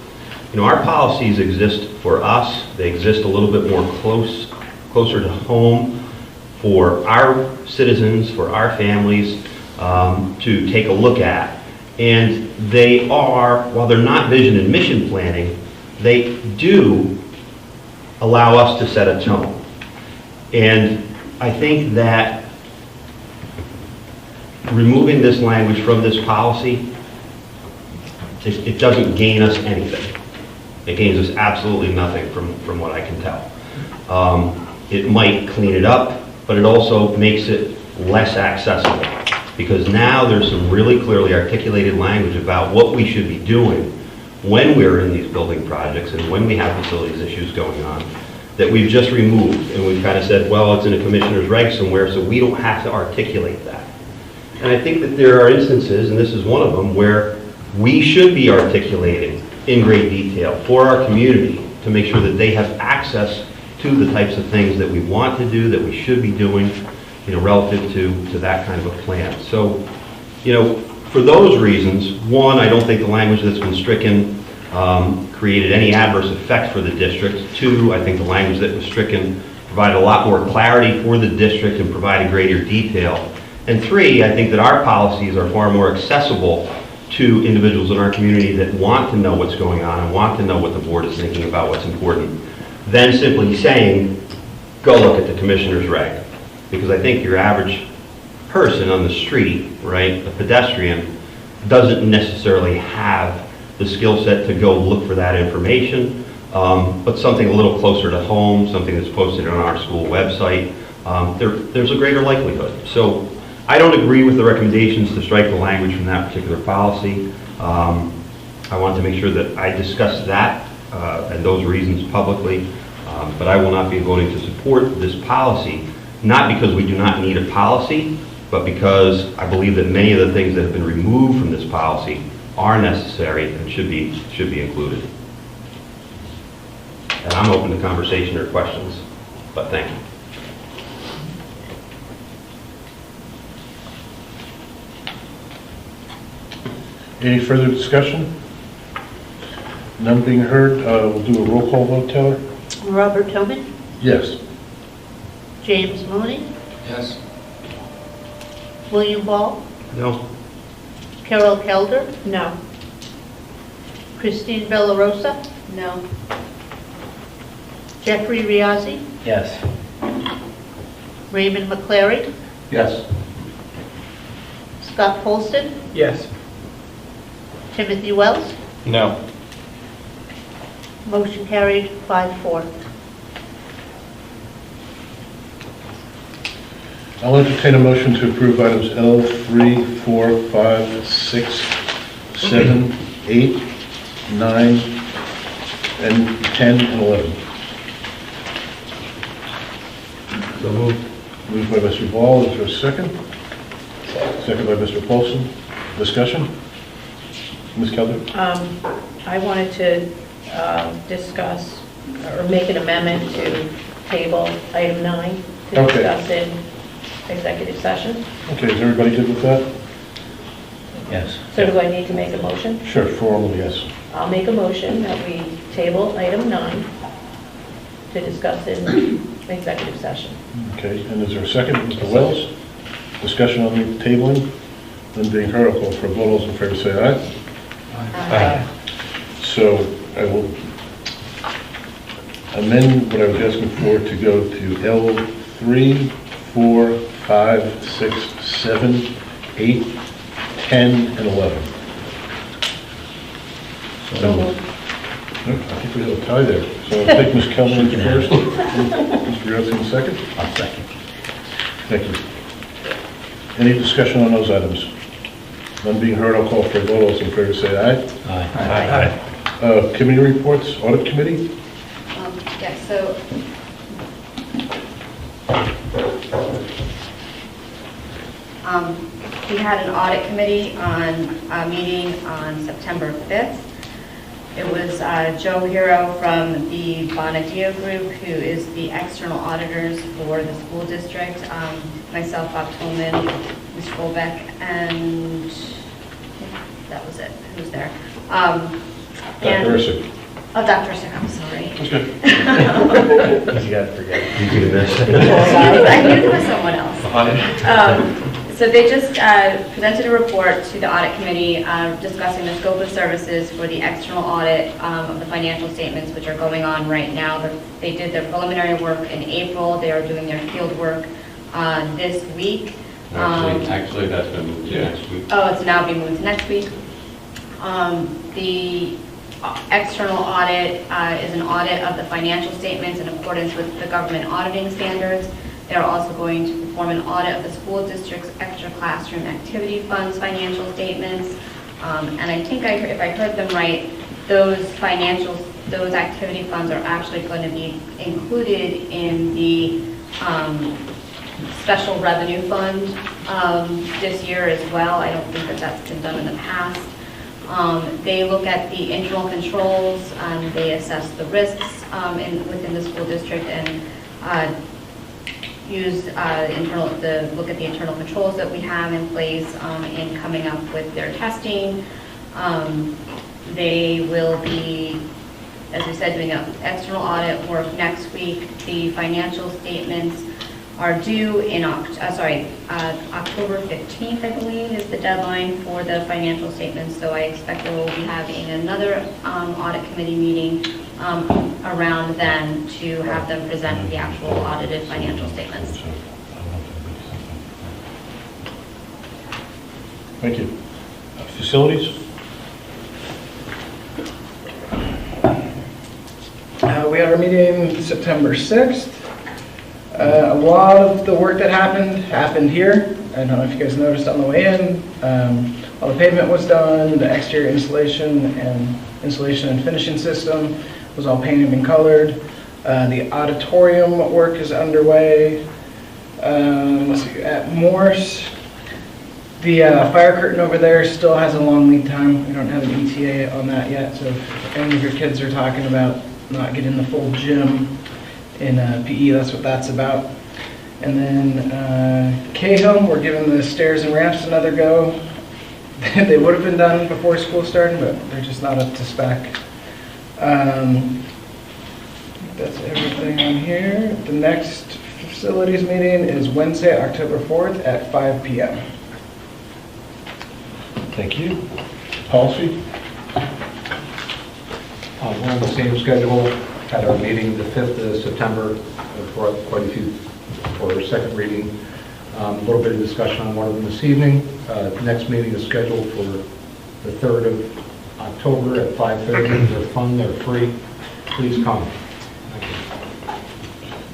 Speaker 11: our policies exist for us. They exist a little bit more closer to home for our citizens, for our families to take a look at. And they are, while they're not vision and mission planning, they do allow us to set a tone. And I think that removing this language from this policy, it doesn't gain us anything. It gains us absolutely nothing from what I can tell. It might clean it up, but it also makes it less accessible, because now there's some really clearly articulated language about what we should be doing when we're in these building projects and when we have facilities issues going on, that we've just removed, and we've kind of said, well, it's in a commissioner's reg somewhere, so we don't have to articulate that. And I think that there are instances, and this is one of them, where we should be articulating in great detail for our community to make sure that they have access to the types of things that we want to do, that we should be doing, relative to that kind of a plan. So, for those reasons, one, I don't think the language that's been stricken created any adverse effect for the district. Two, I think the language that was stricken provided a lot more clarity for the district and provided greater detail. And three, I think that our policies are far more accessible to individuals in our community that want to know what's going on and want to know what the board is thinking about what's important, than simply saying, go look at the commissioner's reg. Because I think your average person on the street, right, a pedestrian, doesn't necessarily have the skill set to go look for that information, but something a little closer to home, something that's posted on our school website, there's a greater likelihood. So I don't agree with the recommendations to strike the language from that particular policy. I want to make sure that I discuss that and those reasons publicly, but I will not be voting to support this policy, not because we do not need a policy, but because I believe that many of the things that have been removed from this policy are necessary and should be included. And I'm open to conversation or questions, but thank you.
Speaker 1: Any further discussion? None being heard, we'll do a roll call vote, Taylor?
Speaker 2: Robert Tobin,
Speaker 1: Yes.
Speaker 2: James Mooney,
Speaker 13: Yes.
Speaker 2: William Ball,
Speaker 11: No?
Speaker 2: Carol Kelder,
Speaker 7: No.
Speaker 2: Christine Bellarosa,
Speaker 9: No.
Speaker 2: Jeffrey Riazzi,
Speaker 13: Yes.
Speaker 2: Raymond McClary,
Speaker 13: Yes.
Speaker 2: Scott Polston,
Speaker 13: Yes.
Speaker 2: Timothy Wells.
Speaker 13: No.
Speaker 2: Motion carried 5-4.
Speaker 1: I'll entertain a motion to approve items L, 3, 4, 5, 6, 7, 8, 9, and 10, and 11.
Speaker 13: So moved.
Speaker 1: Moved by Mr. Ball, is there a second? Second by Mr. Paulson. Discussion? Ms. Kelder?
Speaker 10: I wanted to discuss or make an amendment to table item 9 to
Speaker 1: Okay.
Speaker 10: discuss in executive session.
Speaker 1: Okay, is everybody good with that?
Speaker 13: Yes.
Speaker 10: So do I need to make a motion?
Speaker 1: Sure, formally, yes.
Speaker 10: I'll make a motion that we table item 9 to discuss in executive session.
Speaker 1: Okay, and is there a second? Mr. Wells? Discussion on the tabling? None being heard, I'll call for a vote. All those in favor say aye.
Speaker 13: Aye.
Speaker 1: So I will amend what I was asking for to go to L3, 4, 5, 6, 7, 8, 10, and 11.
Speaker 10: So moved.
Speaker 1: I think we have a tie there. So I'll take Ms. Kelman first, Mr. Yossi second.
Speaker 13: I'll second.
Speaker 1: Thank you. Any discussion on those items? None being heard, I'll call for a vote. All those in favor say aye.
Speaker 13: Aye.
Speaker 1: Committee reports, audit committee?
Speaker 9: Yeah, so we had an audit committee meeting on September 5th. It was Joe Hero from the Bonadio Group, who is the external auditors for the school district, myself, Bob Tolman, Ms. Colbeck, and that was it. Who was there?
Speaker 1: Dr. Ursic.
Speaker 9: Oh, Dr. Sick, I'm sorry.
Speaker 1: That's good.
Speaker 13: You gotta forget. You do this.
Speaker 9: I knew there was someone else. So they just presented a report to the audit committee discussing the scope of services for the external audit of the financial statements, which are going on right now. They did their preliminary work in April. They are doing their field work this week.
Speaker 14: Actually, that's been moved to next week.
Speaker 9: Oh, it's now being moved to next week. The external audit is an audit of the financial statements in accordance with the government auditing standards. They're also going to perform an audit of the school district's extra classroom activity funds financial statements. And I think if I heard them right, those activity funds are actually going to be included in the special revenue fund this year as well. I don't think that that's been done in the past. They look at the internal controls, they assess the risks within the school district, and look at the internal controls that we have in place in coming up with their testing. They will be, as we said, doing an external audit work next week. The financial statements are due in October 15th, I believe, is the deadline for the financial statements. So I expect that we'll be having another audit committee meeting around then to have them present the actual audited financial statements.
Speaker 1: Thank you. Facilities?
Speaker 12: We had our meeting September 6th. A lot of the work that happened here. I don't know if you guys noticed on the way in. All the pavement was done, the exterior insulation and finishing system was all painted and colored. The auditorium work is underway. Let's see, at Morse, the fire curtain over there still has a long lead time. We don't have an ETA on that yet, so if any of your kids are talking about not getting the full gym in PE, that's what that's about. And then Cahill, we're giving the stairs and ramps another go. They would have been done before school started, but they're just not up to spec. That's everything on here. The next facilities meeting is Wednesday, October 4th at 5 p.m.
Speaker 1: Thank you. Policy?
Speaker 15: We're on the same schedule. Had our meeting the 5th of September for quite a few for our second reading. A little bit of discussion on one of them this evening. Next meeting is scheduled for the 3rd of October at 5:30. They're fun, they're free. Please come.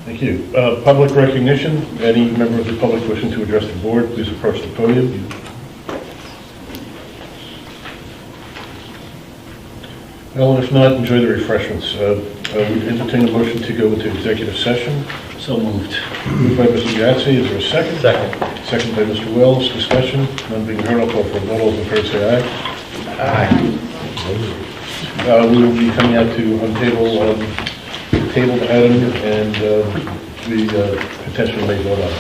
Speaker 1: Thank you. Public recognition. Any member of the public wishing to address the board, please approach the podium. Well, if not, enjoy the refreshments. We entertain a motion to go into executive session.
Speaker 14: So moved.
Speaker 1: Moved by Mr. Yatsi. Is there a second?
Speaker 14: Second.
Speaker 1: Second by Mr. Wells. Discussion. None being heard. I'll call for a vote. All those in favor say aye. Aye. We will be coming out to tabled item, and we potentially may vote on it.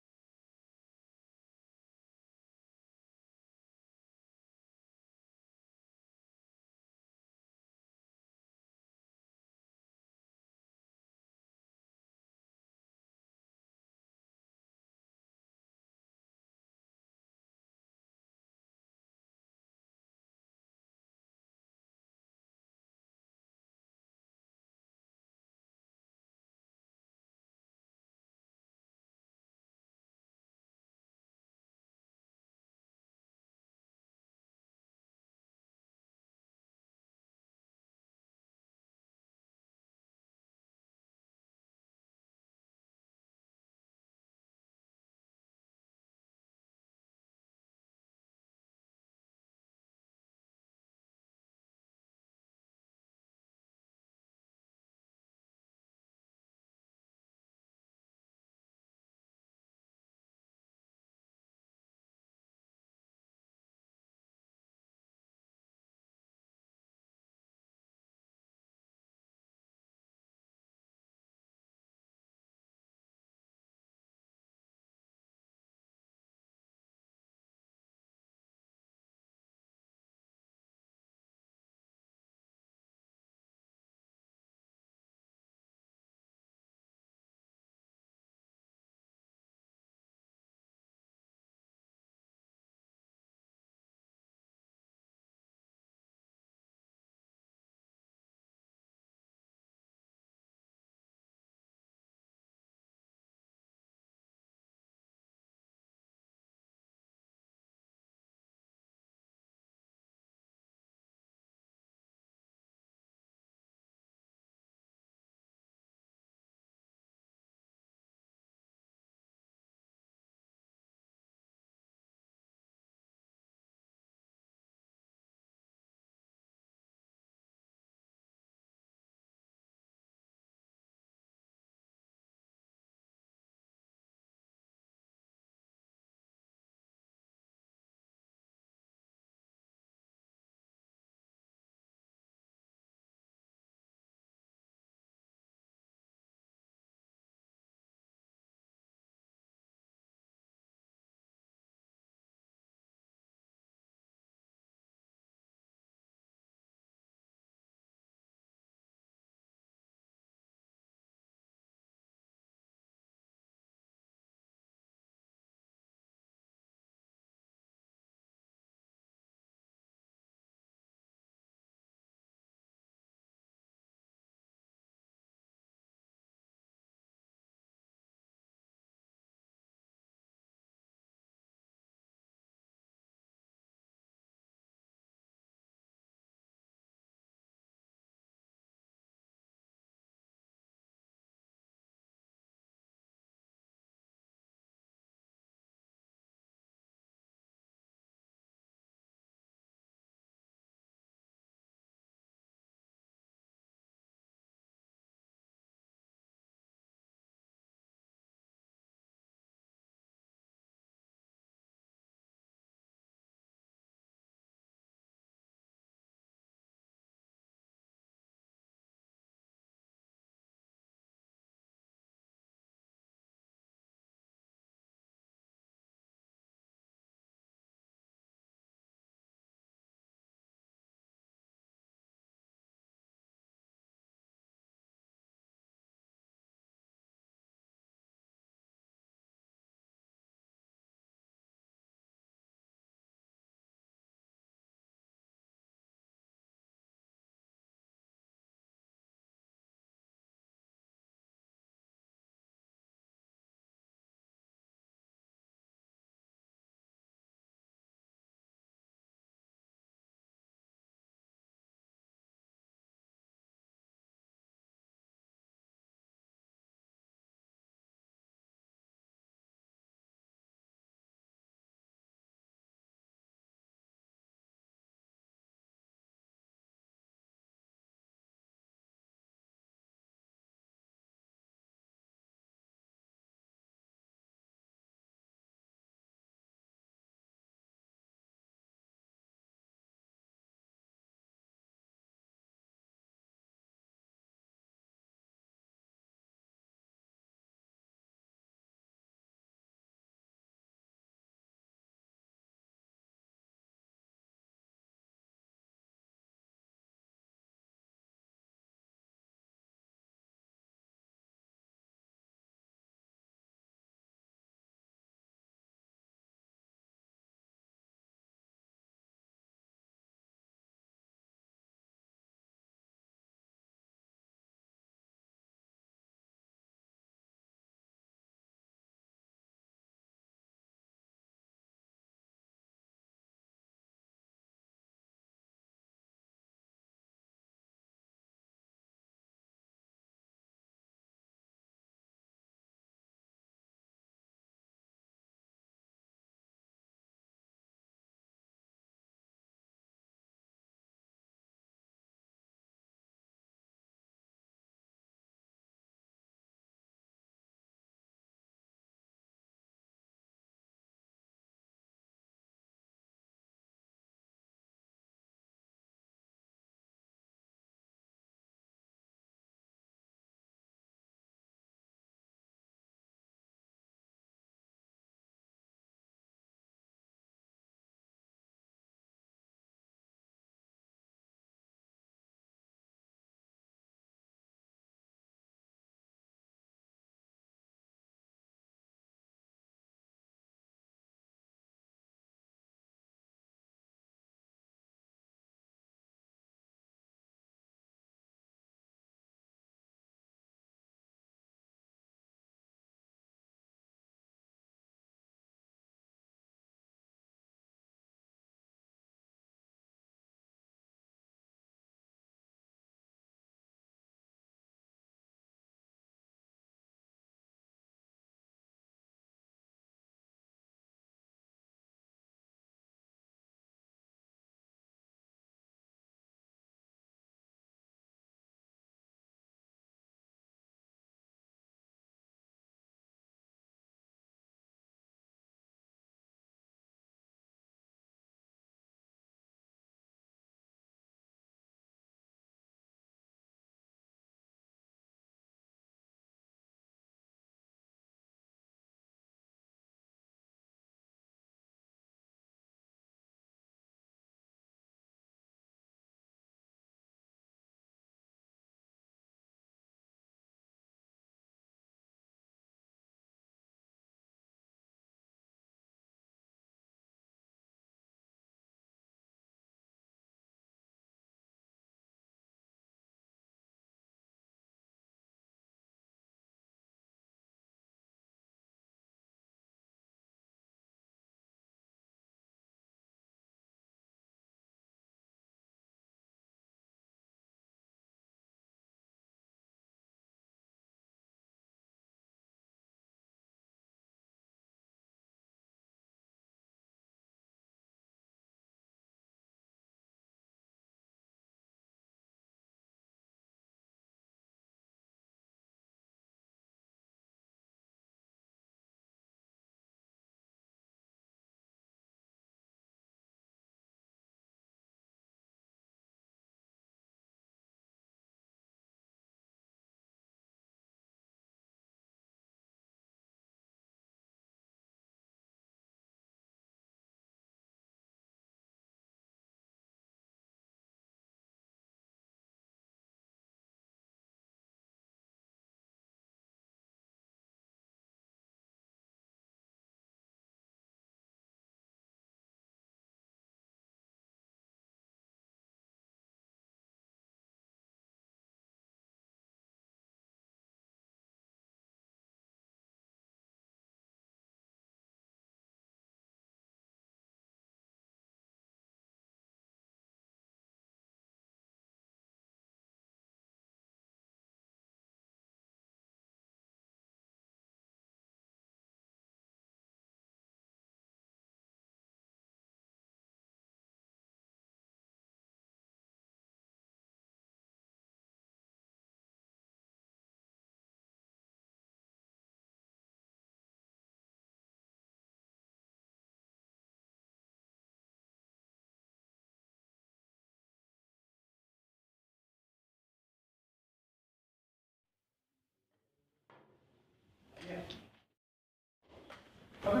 Speaker 12: And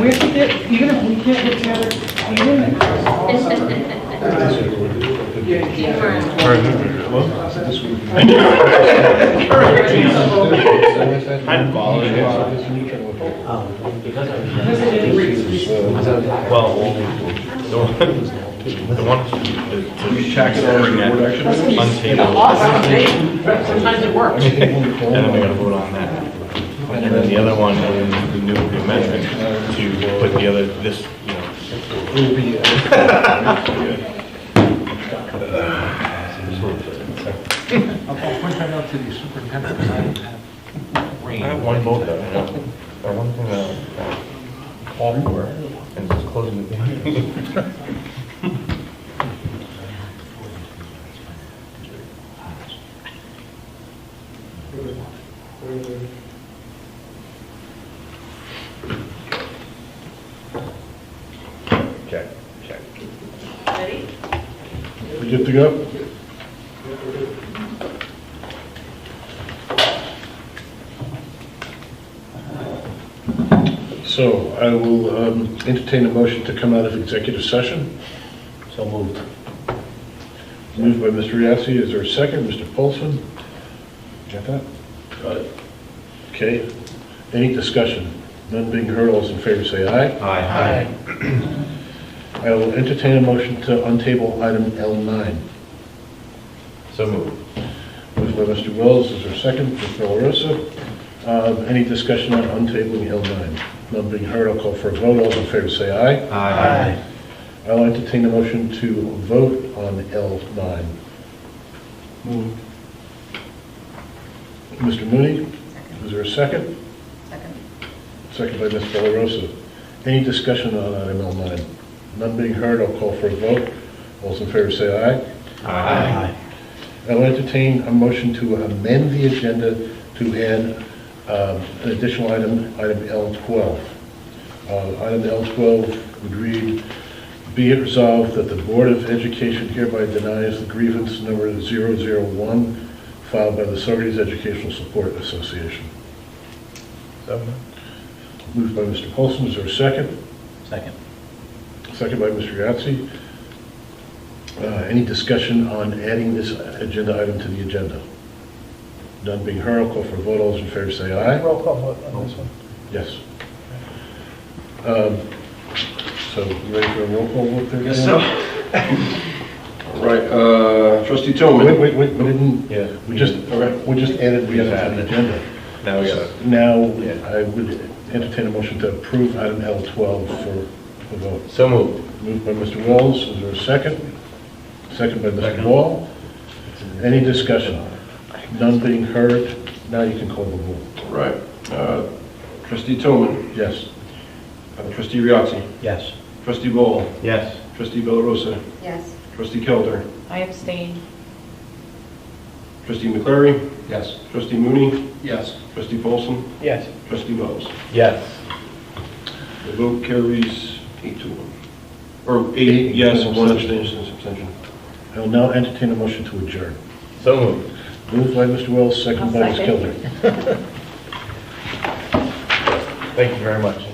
Speaker 12: we have to get, even if we can't get together,
Speaker 11: I'd follow it. Well, the one to check it over again, untable.
Speaker 10: Sometimes it works.
Speaker 11: And then we gotta vote on that. And then the other one is the new amendment to put the other, this, you know.
Speaker 15: I'll point that out to the superintendent, because I don't have rain.
Speaker 11: I have one vote though, you know. Or one thing that call for and just closing the meeting. Check.
Speaker 2: Ready?
Speaker 1: We good to go? So I will entertain a motion to come out of executive session.
Speaker 14: So moved.
Speaker 1: Moved by Mr. Yassi. Is there a second? Mr. Paulson? Got that? Got it. Okay. Any discussion? None being heard, all those in favor say aye.
Speaker 11: Aye.
Speaker 1: I will entertain a motion to untable item L9.
Speaker 11: So moved.
Speaker 1: Moved by Mr. Wells. Is there a second? Ms. Villarosa. Any discussion on untabling L9? None being heard, I'll call for a vote. All those in favor say aye.
Speaker 11: Aye.
Speaker 1: I'll entertain a motion to vote on L9.
Speaker 14: Moved.
Speaker 1: Mr. Mooney, is there a second?
Speaker 9: Second.
Speaker 1: Second by Ms. Villarosa. Any discussion on item L9? None being heard, I'll call for a vote. All those in favor say aye.
Speaker 11: Aye.
Speaker 1: I'll entertain a motion to amend the agenda to add an additional item, item L12. Item L12 would read, be it resolved that the Board of Education hereby denies the grievance number 001 filed by the Saugerties Educational Support Association. Moved by Mr. Paulson. Is there a second?
Speaker 14: Second.
Speaker 1: Second by Mr. Yatsi. Any discussion on adding this agenda item to the agenda? None being heard, I'll call for a vote. All those in favor say aye.
Speaker 12: roll call vote on this one.
Speaker 1: Yes. So, you ready for a roll call vote there?
Speaker 4: Yes,
Speaker 1: Dan?
Speaker 4: All right, trustee Tillman.
Speaker 1: Wait, we didn't,
Speaker 11: Yeah.
Speaker 1: we just added the item to the agenda.
Speaker 11: Now we gotta.
Speaker 1: Now,
Speaker 11: Yeah.
Speaker 1: I would entertain a motion to approve item L12 for a vote.
Speaker 11: So moved.
Speaker 1: Moved by Mr. Wells, is there a second? Second by Mr. Wall. Any discussion? None being heard, now you can call the roll.
Speaker 4: All right, trustee Tillman.
Speaker 1: Yes.
Speaker 4: Trustee Riazzi.
Speaker 14: Yes.
Speaker 4: Trustee Ball.
Speaker 11: Yes.
Speaker 4: Trustee Villarosa.
Speaker 9: Yes.
Speaker 4: Trustee Kelder.
Speaker 8: I abstain.
Speaker 4: Trustee McClary.
Speaker 15: Yes.
Speaker 4: Trustee Mooney.
Speaker 15: Yes.
Speaker 4: Trustee Paulson.
Speaker 12: Yes.
Speaker 4: Trustee Wells.
Speaker 11: Yes.
Speaker 4: The vote carries 8-1. Or 8 yes, 1 abstention.
Speaker 1: I will now entertain a motion to adjourn.
Speaker 11: So moved.
Speaker 1: Moved by Mr. Wells, second by Ms. Kelder.
Speaker 11: Thank you very much.